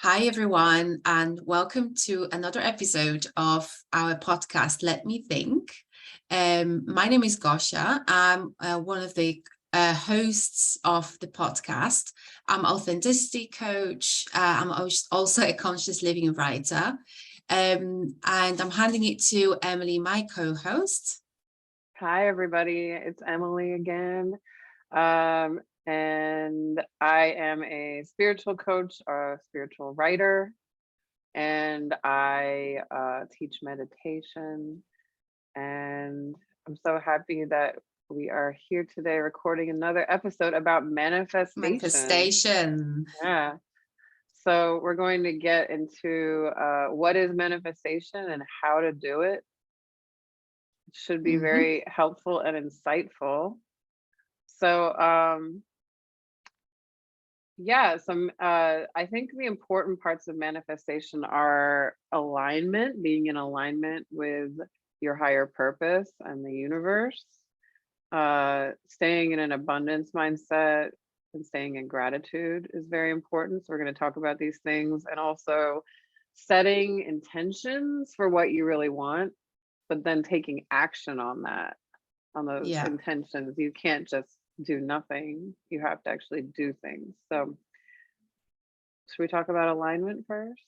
Hi, everyone, and welcome to another episode of our podcast, Let Me Think. My name is Gosia. I'm one of the hosts of the podcast. I'm an authenticity coach. I'm also a conscious living writer. And I'm handing it to Emily, my co-host. Hi, everybody. It's Emily again. And I am a spiritual coach, a spiritual writer, and I teach meditation. And I'm so happy that we are here today recording another episode about manifestation. Yeah. So we're going to get into what is manifestation and how to do it. It should be very helpful and insightful. So, I think the important parts of manifestation are alignment, being in alignment with your higher purpose and the universe, staying in an abundance mindset and staying in gratitude is very important. So we're going to talk about these things, and also setting intentions for what you really want, but then taking action on that, on those intentions. You can't just do nothing. You have to actually do things. So should we talk about alignment first?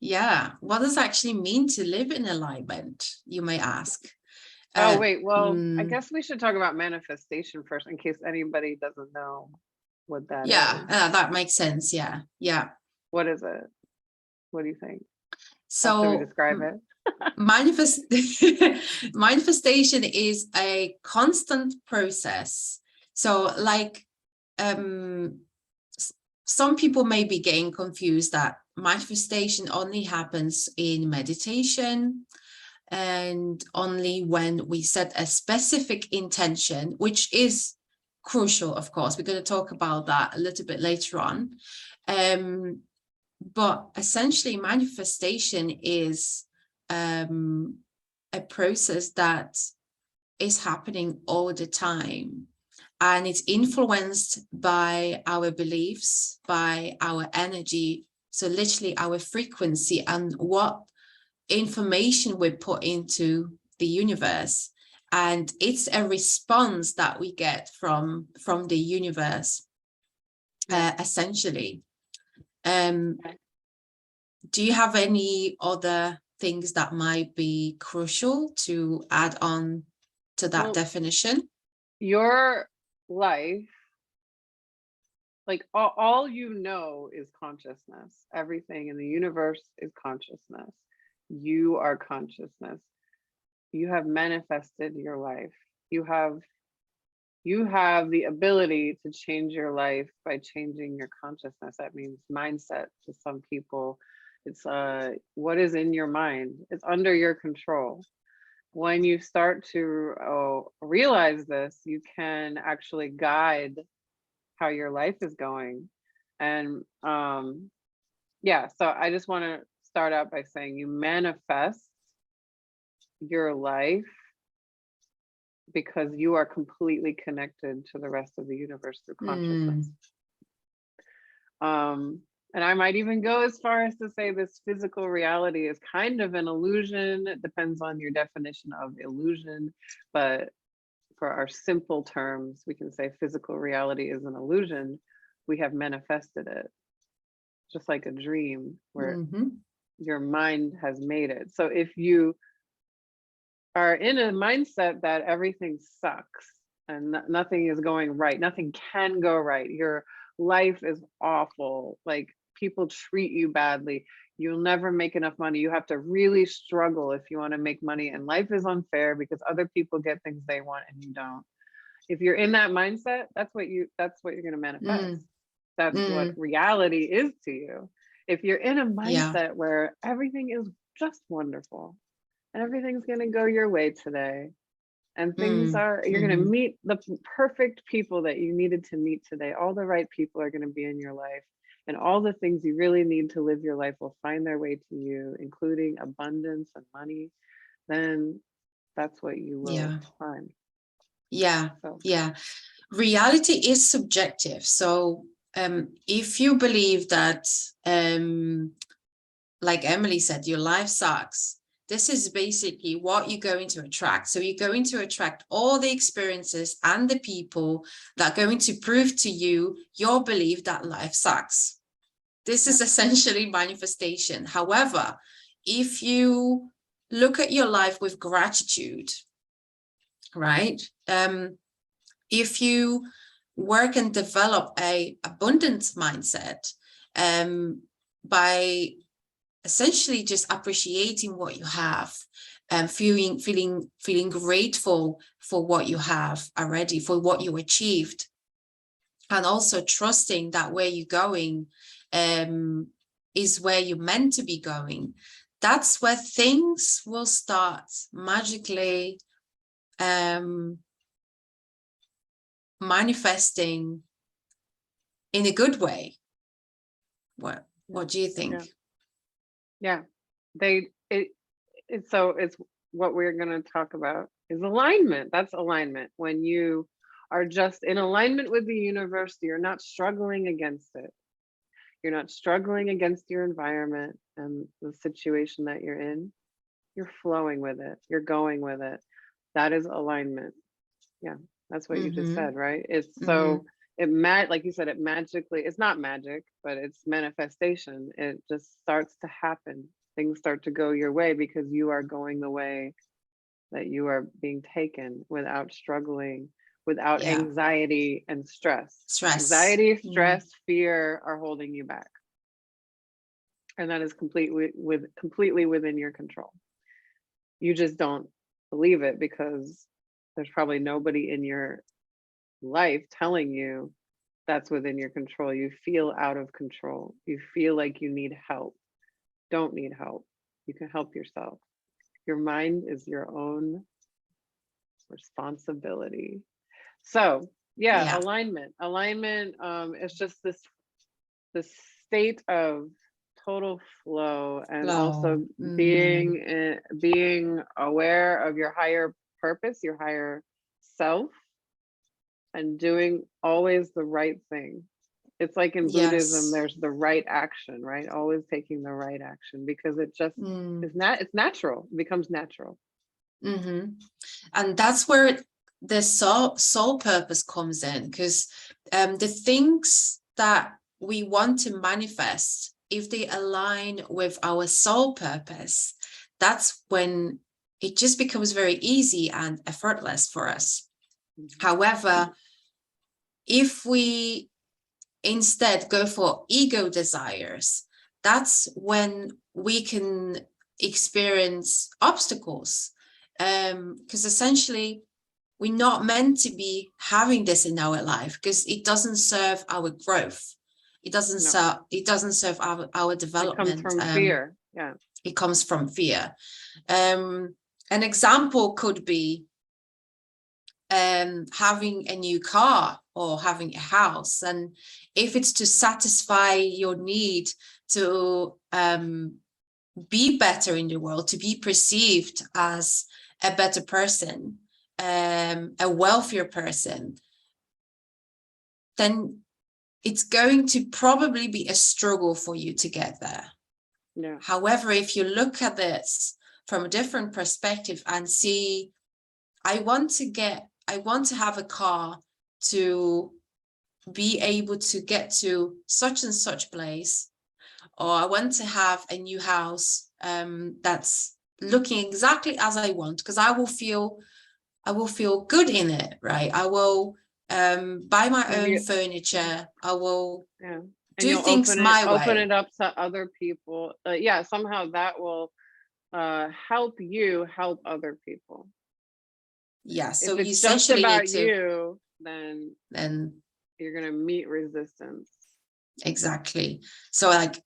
Yeah. What does it actually mean to live in alignment, you may ask? Oh, wait. Well, I guess we should talk about manifestation first, in case anybody doesn't know what that is. That makes sense. Yeah. What is it? What do you think? So how should we describe it? Manifestation is a constant process. So some people may be getting confused that manifestation only happens in meditation and only when we set a specific intention, which is crucial, of course. We're going to talk about that a little bit later on. But essentially, manifestation is a process that is happening all the time, and it's influenced by our beliefs, by our energy, so literally our frequency and what information we put into the universe. And it's a response that we get from the universe, essentially. Do you have any other things that might be crucial to add on to that definition? Your life, like all you know, is consciousness. Everything in the universe is consciousness. You are consciousness. You have manifested your life. You have the ability to change your life by changing your consciousness. That means mindset to some people. It's what is in your mind. It's under your control. When you start to realize this, you can actually guide how your life is going. And so I just want to start out by saying you manifest your life because you are completely connected to the rest of the universe through consciousness. And I might even go as far as to say this physical reality is kind of an illusion. It depends on your definition of illusion, but for our simple terms, we can say physical reality is an illusion. We have manifested it, just like a dream where your mind has made it. So if you are in a mindset that everything sucks and nothing is going right, nothing can go right, your life is awful, like people treat you badly, you'll never make enough money, you have to really struggle if you want to make money, and life is unfair because other people get things they want and you don't. If you're in that mindset, that's what you're going to manifest. That's what reality is to you. If you're in a mindset where everything is just wonderful and everything's going to go your way today, and things are, you're going to meet the perfect people that you needed to meet today, all the right people are going to be in your life, and all the things you really need to live your life will find their way to you, including abundance and money, then that's what you will find. Reality is subjective. So if you believe that, like Emily said, your life sucks, this is basically what you're going to attract. So you're going to attract all the experiences and the people that are going to prove to you your belief that life sucks. This is essentially manifestation. However, if you look at your life with gratitude, right? If you work and develop a abundance mindset, by essentially just appreciating what you have and feeling grateful for what you have already, for what you achieved, and also trusting that where you're going is where you're meant to be going, that's where things will start magically manifesting in a good way. What do you think? Yeah, it's what we're going to talk about is alignment. That's alignment. When you are just in alignment with the universe, you're not struggling against it. You're not struggling against your environment and the situation that you're in. You're flowing with it. You're going with it. That is alignment. Yeah, that's what you just said, right? It's so like you said, it magically, it's not magic, but it's manifestation. It just starts to happen. Things start to go your way because you are going the way that you are being taken without struggling, without anxiety and stress. Anxiety, stress, fear are holding you back. And that is completely within your control. You just don't believe it because there's probably nobody in your life telling you that's within your control. You feel out of control. You feel like you need help. Don't need help. You can help yourself. Your mind is your own responsibility. So alignment is just this state of total flow, and also being aware of your higher purpose, your higher self, and doing always the right thing. It's like in Buddhism, there's the right action, right? Always taking the right action, because it just is it's natural. It becomes natural. And that's where the soul purpose comes in, because the things that we want to manifest, if they align with our soul purpose, that's when it just becomes very easy and effortless for us. However, if we instead go for ego desires, that's when we can experience obstacles, because essentially we're not meant to be having this in our life, because it doesn't serve our growth. It doesn't serve our development. It comes from fear. It comes from fear. An example could be having a new car or having a house, and if it's to satisfy your need to be better in the world, to be perceived as a better person, a wealthier person, then it's going to probably be a struggle for you to get there. However, if you look at this from a different perspective and see, I want to have a car to be able to get to such and such place, or I want to have a new house that's looking exactly as I want, because I will feel good in it, right? I will buy my own furniture. I will do things my way. Open it up to other people. Somehow that will help you help other people. So if it's essentially just about need to, you, then you're going to meet resistance. Exactly. So like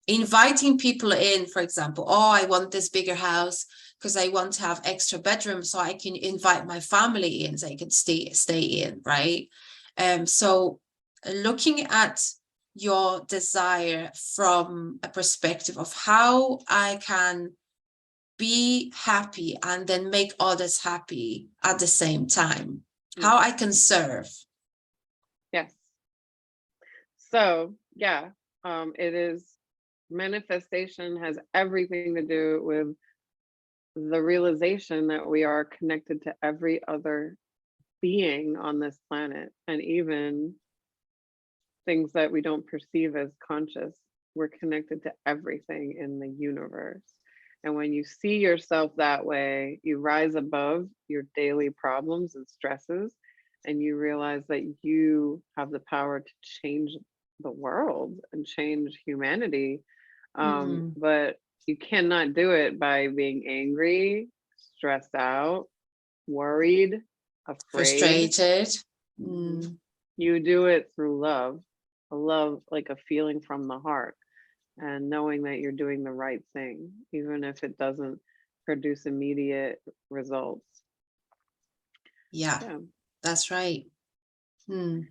inviting people in, for example, I want this bigger house because I want to have extra bedrooms, so I can invite my family in, so I can stay in, right? So looking at your desire from a perspective of how I can be happy and then make others happy at the same time, how I can serve. Yes. So yeah, it is, manifestation has everything to do with the realization that we are connected to every other being on this planet, and even things that we don't perceive as conscious. We're connected to everything in the universe. And when you see yourself that way, you rise above your daily problems and stresses, and you realize that you have the power to change the world and change humanity. Mhm. But you cannot do it by being angry, stressed out, worried, afraid. Frustrated. Mhm. Mm, You do it through love, a love like a feeling from the heart, and knowing that you're doing the right thing, even if it doesn't produce immediate results. yeah, Yeah. that's right. Hmm.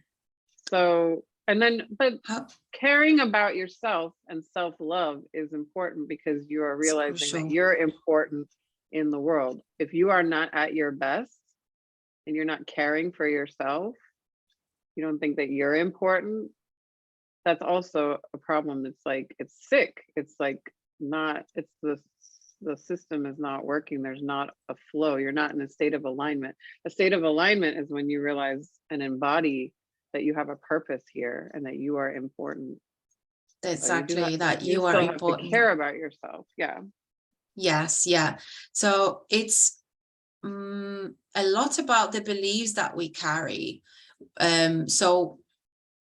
So, and then, but How caring about yourself and self love is important because you are it's realizing that crucial. you're important in the world. If you are not at your best and you're not caring for yourself, you don't think that you're important, that's also a problem. It's like it's sick. It's like not, it's the system is not working. There's not a flow. You're not in a state of alignment. A state of alignment is when you realize and embody that you have a purpose here and that you are important. But you do have, Exactly, that you you are still have to important. care about yourself. Yeah. Yes, yeah. So it's a lot about the beliefs that we carry. So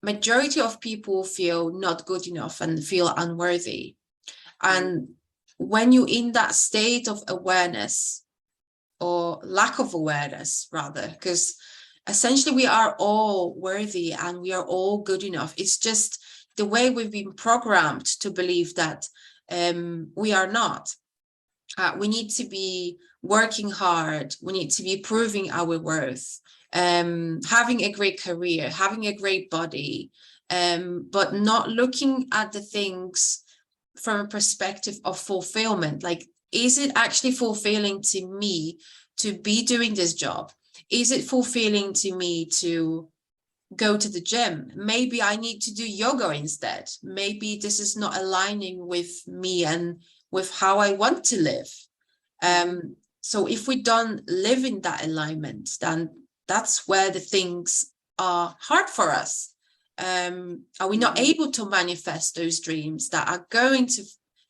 majority of people feel not good enough and feel unworthy. Right. And when you're in that state of awareness, or lack of awareness rather, because essentially we are all worthy and we are all good enough. It's just the way we've been programmed to believe that we are not. We need to be working hard. We need to be proving our worth, having a great career, having a great body, but not looking at the things from a perspective of fulfillment. Like, is it actually fulfilling to me to be doing this job? Is it fulfilling to me to go to the gym? Maybe I need to do yoga instead. Maybe this is not aligning with me and with how I want to live. Mhm. So if we don't live in that alignment, then that's where the things are hard for us. Are we not Mhm. able to manifest those dreams that are going to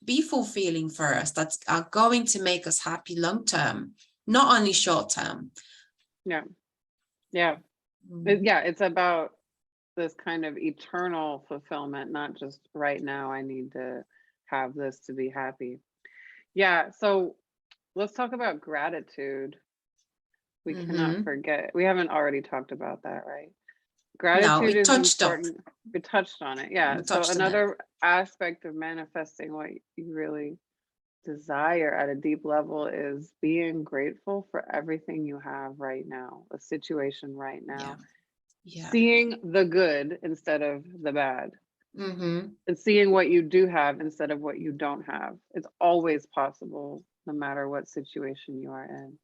be fulfilling for us, that are going to make us happy long term, not only short term? Yeah. Yeah. Mm. Yeah. It's about this kind of eternal fulfillment, not just right now, I need to have this to be happy. Yeah. So let's talk about gratitude. We cannot Mm-hmm. forget. We haven't already talked about that, right? No, Gratitude we is touched up. important. We touched on it. Yeah. We So touched on it. another aspect of manifesting what you really desire at a deep level is being grateful for everything you have right now, a situation right Yeah. now, Yeah. seeing the good instead of the bad, Mm-hmm. and seeing what you do have instead of what you don't have. It's always possible, no matter what situation you are in.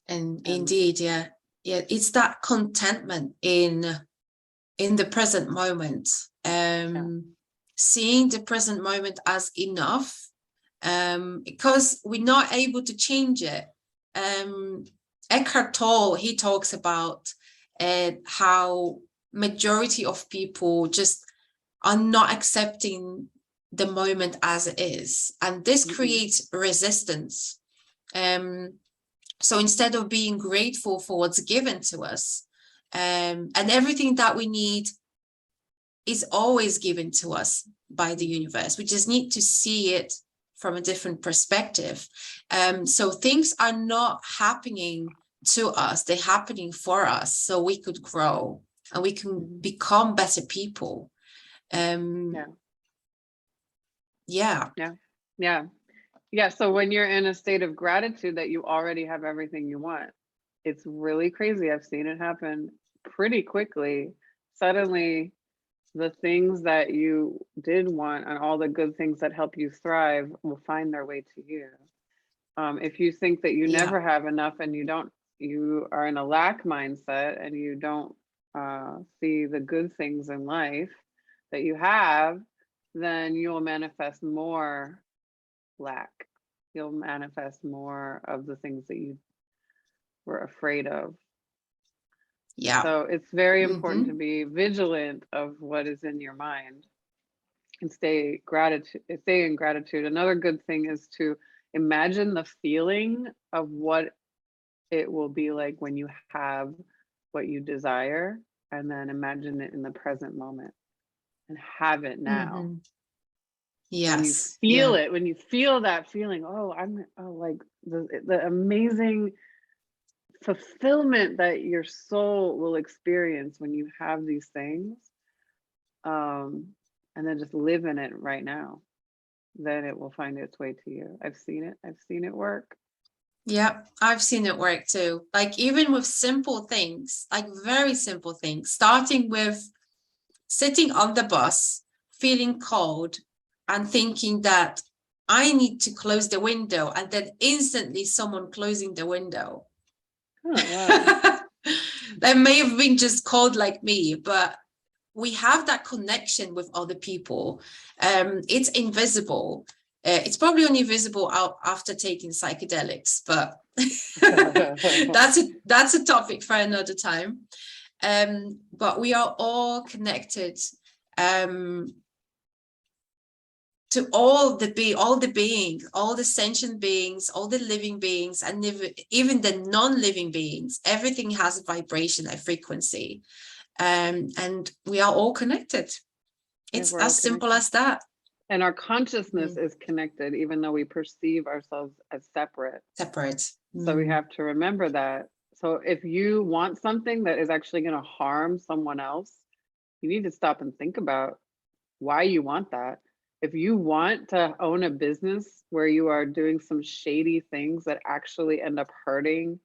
And And indeed, yeah. Yeah. It's that contentment in the present moment, yeah. seeing the present moment as enough, because we're not able to change it. Eckhart Tolle, he talks about how majority of people just are not accepting the moment as it is, and this Mhm. creates resistance. So instead of being grateful for what's given to us, and everything that we need is always given to us by the universe. We just need to see it from a different perspective. So things are not happening to us, they're happening for us so we could grow and we can Mhm. become better people. Um, Yeah. yeah. Yeah. Yeah. Yeah. So when you're in a state of gratitude that you already have everything you want, it's really crazy. I've seen it happen pretty quickly. Suddenly, the things that you did want and all the good things that help you thrive will find their way to you. If you think that you Yeah. never have enough and you are in a lack mindset and you don't see the good things in life, that you have, then you'll manifest more lack. You'll manifest more of the things that you were afraid of. Yeah. So it's very important to Mhm. be vigilant of what is in your mind and stay in gratitude. Another good thing is to imagine the feeling of what it will be like when you have what you desire, and then imagine it in the present moment and have it now. Mhm. When you Yes. feel Yeah. it, when you feel that feeling, like the amazing fulfillment that your soul will experience when you have these things, um, and then just live in it right now, then it will find its way to you. I've seen it work. Yeah, I've seen it work too. Like even with simple things, like very simple things, starting with sitting on the bus, feeling cold and thinking that I need to close the window, and then instantly someone closing the window. Oh, wow. That may have been just cold like me, but we have that connection with other people. It's invisible. It's probably only visible out after taking psychedelics, but that's a topic for another time. But we are all connected to all the beings, all the sentient beings, all the living beings, and even the non-living beings. Everything has a vibration, a frequency, and we are all connected. Yeah, It's we're all as simple connected. as that. And our consciousness Mm. is connected, even though we perceive ourselves as separate. Separate. So we Mm. have to remember that. So if you want something that is actually going to harm someone else, you need to stop and think about why you want that. If you want to own a business where you are doing some shady things that actually end up hurting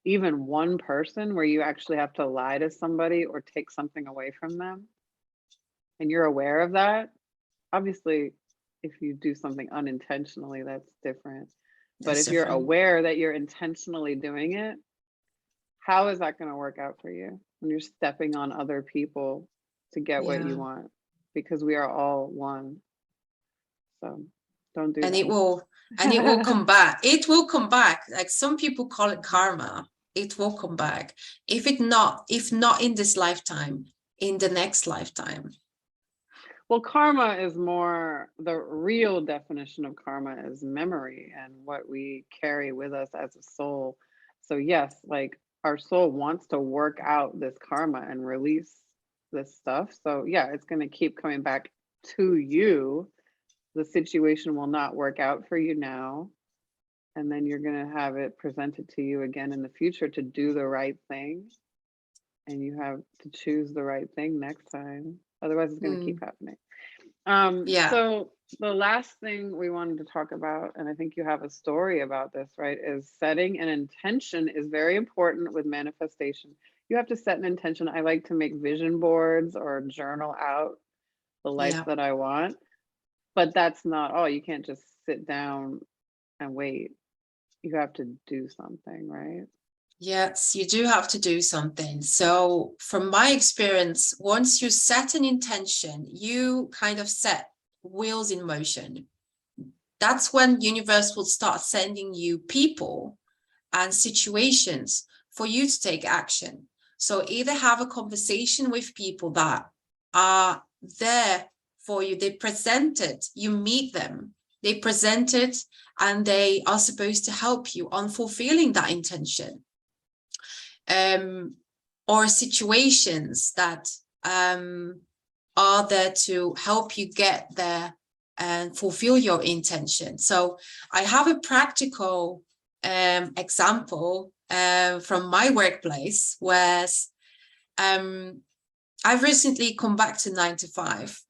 even one person, where you actually have to lie to somebody or take something away from them, and you're aware of that, obviously, if you do something unintentionally, that's different. But That's if you're different. aware that you're intentionally doing it, how is that going to work out for you when you're stepping on other people to get what you Yeah. want? Because we are all one. So don't do And it will that. come back. It will come back. Like some people call it karma. It will come back. If not in this lifetime, in the next lifetime. Well, karma is more, the real definition of karma is memory and what we carry with us as a soul. So yes, like our soul wants to work out this karma and release this stuff. So yeah, it's going to keep coming back to you. The situation will not work out for you now. And then you're going to have it presented to you again in the future to do the right thing. And you have to choose the right thing next time. Otherwise, it's going to keep happening. Yeah. So the last thing we wanted to talk about, and I think you have a story about this, right, is setting an intention is very important with manifestation. You have to set an intention. I like to make vision boards or journal out the life Yeah. that I want, but that's not all. You can't just sit down and wait. You have to do something, right? Yes, you do have to do something. So from my experience, once you set an intention, you kind of set wheels in motion. That's when universe will start sending you people and situations for you to take action. So either have a conversation with people that are there for you. They present it, you meet them, they present it, and they are supposed to help you on fulfilling that intention. Or situations that are there to help you get there and fulfill your intention. So I have a practical example from my workplace, where I've recently come back to 9 to 5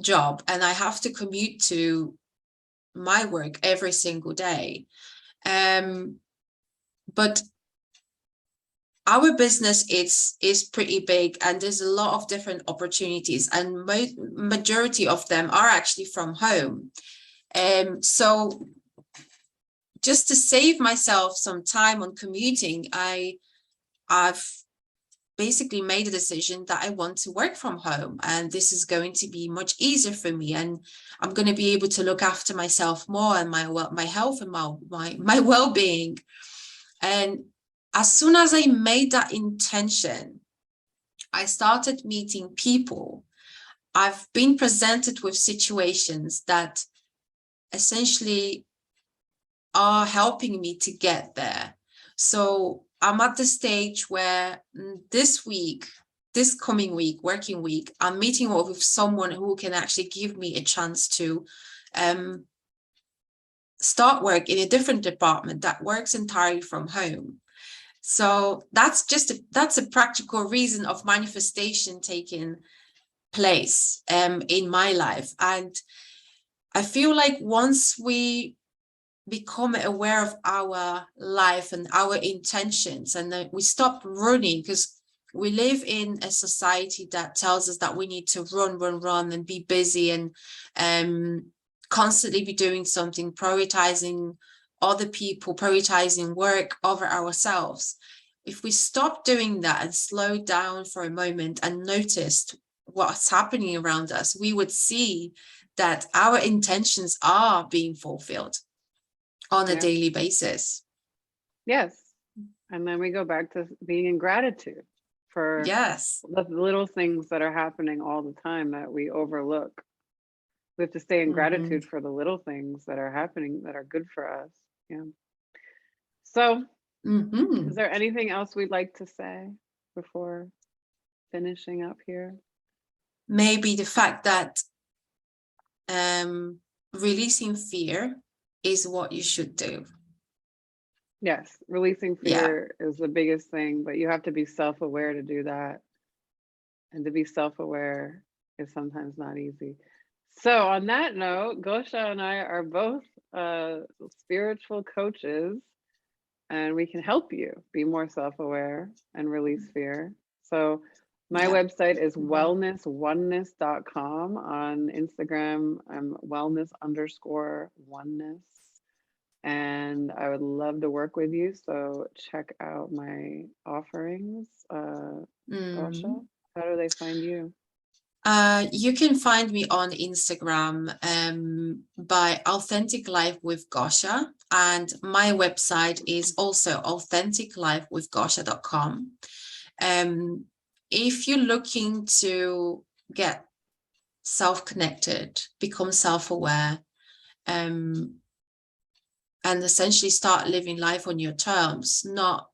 job, and I have to commute to my work every single day. But our business is pretty big, and there's a lot of different opportunities, and majority of them are actually from home. So just to save myself some time on commuting, I've basically made a decision that I want to work from home, and this is going to be much easier for me, and I'm going to be able to look after myself more, and my health and my well-being. And as soon as I made that intention, I started meeting people. I've been presented with situations that essentially are helping me to get there. So I'm at the stage where this coming week, working week, I'm meeting up with someone who can actually give me a chance to start work in a different department that works entirely from home. So that's a practical reason of manifestation taking place in my life. And I feel like once we become aware of our life and our intentions, and then we stop running, because we live in a society that tells us that we need to run and be busy and constantly be doing something, prioritizing other people, prioritizing work over ourselves. If we stop doing that and slow down for a moment and noticed what's happening around us, we would see that our intentions are being fulfilled on a daily basis. Yes. And then we go back to being in gratitude for the little things that are happening all the time that we overlook. We have to stay in gratitude for the little things that are happening that are good for us. Yeah. So is there anything else we'd like to say before finishing up here? Maybe the fact that releasing fear is what you should do. Yes, releasing fear is the biggest thing, but you have to be self-aware to do that. And to be self-aware is sometimes not easy. So on that note, Gosia and I are both spiritual coaches, and we can help you be more self-aware and release fear. So my website is wellnessoneness.com. On Instagram, I'm wellness_oneness. And I would love to work with you. So check out my offerings. Gosia, how do they find you? You can find me on Instagram by Authentic Life with Gosia, and my website is also authenticlifewithgosia.com. If you're looking to get self-connected, become self-aware, and essentially start living life on your terms, not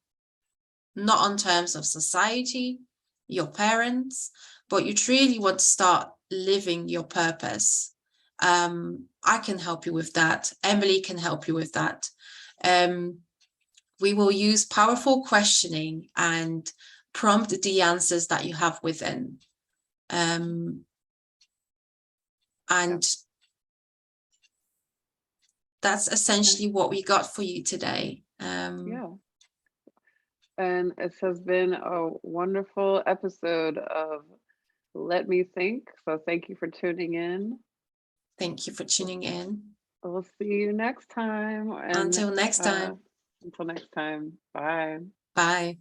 on terms of society, your parents, but you truly want to start living your purpose, I can help you with that. Emily can help you with that. We will use powerful questioning and prompt the answers that you have within. And that's essentially what we got for you today. Yeah. And it has been a wonderful episode of Let Me Think. So thank you for tuning in. Thank you for tuning in. We'll see you next time. And until next time. Until next time. Bye. Bye.